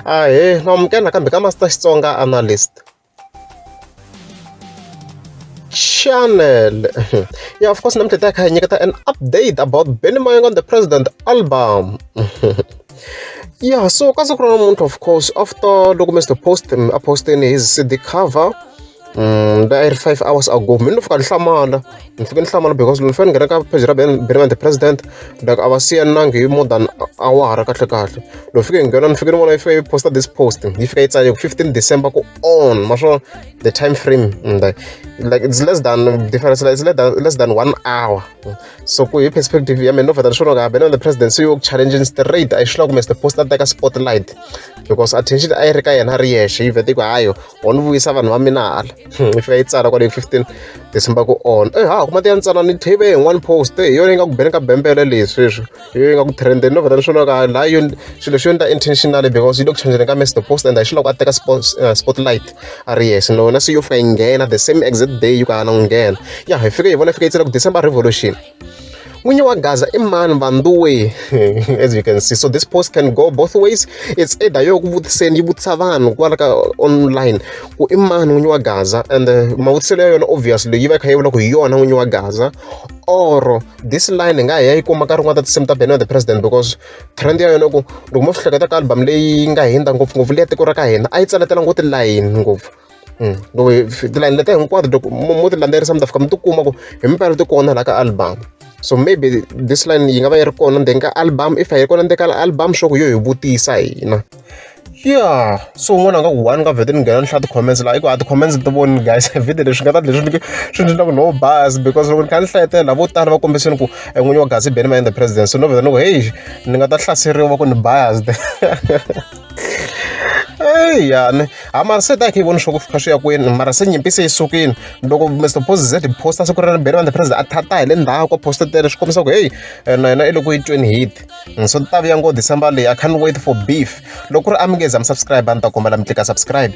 Ahee, namukela nakambe ka Master Xitsonga Analyst channel. Yeah, of course, namuntlha hi ta kha hi nyiketa an update about Mayengani the President album. Yeah, so ka siku ra namuntlha, of course, after loko Mr. a posting his CD cover, the 5 hours ago, mina ni fika ni hlamala because ni fanele nghena ka page ra Mayengani the President, like a va siyanangi more than awara kahle kahle. Loko fike nghena ni fike ni vona yi posta this post, yi fika yi tsale 15 December ku on, masho the time frame, like it's less than difference, it's less than 1 hour. So ku hi perspective ya mina no veta ni swona ka Mayengani the President so yo challenging straight a xiloko Mr. Post a teka spotlight because attention a yi ri ka yena ri yexe yi vete ku hayo wa ni vuyisa vanhu va mina hala. Yi fika yi tsala kwale 15 December ku on kuma ti ya ni tsala ni thive hi one post hi yona yi nga ku beni ka bembele leswi sweswi hi yona yi nga ku trendeni no veta ni swona ka la yo xilo xo endla intentionally because yi le ku challengeni ka Mr. Post and a xiloko a teka spotlight a ri yexe nona se yo fika yi nghena the same exact day yo ka a na n'wi nghena ya hi fike hi vona fika yi tsala ku December Revolution. N'winyi wa Gaza i mani vanduwe as you can see, so this post can go both ways. It's either yo ku vutiseni yi vutisa vanhu kwala ka online ku i mani n'winyi wa Gaza, and mavutiselo ya yona obviously yi va kha yi vula ku hi yona n'winyi wa Gaza, or this line nga ya yi kuma ka rin'wana ta tinsimu ta Mayengani the President because trend ya yona ku loko mo hleketa ka album leyi nga hundza ngopfungopfu leya tiko ra ka hina a yi tsaletela ngopfu tilayini ngopfu. Loko tilayini leti hinkwato mo ti landzelerisa mi ta fika mi tikuma ku hi mimpela ti kona laha ka album. So maybe this line yi nga va yi ri kona ndzeni ka album, if a yi ri kona ndzeni ka album sure ku yo hi vutisa hina. Yeah, so un'wana a nga ku one nga vhete ni nghena ni hlaya ti-comments laha i ku a ti-comments ti voni guys video leswi nga ta leswi swi endla ku no buzz because loko ni kha ni hlayetela vo tala va kombiseni ku n'winyi wa Gaza i Mayengani the President, so no vheta ni ku hey ni nga ta hlaseriwa ku ni biased. Yani mara se ta kha yi voni swa ku fika swi ya kwini, mara se nyimpi se yi sukile loko Mr. Post Z posta siku ra Mayengani the President a thata hi le ndzhaku ka posta tele swi kombisa ku hey na yena i loko yi tweni hit. So ti ta vuya ngo December leyi I can't wait for beef. Loko ku ri a mi nge za mi subscribe a ni ta kombela mi tlika subscribe.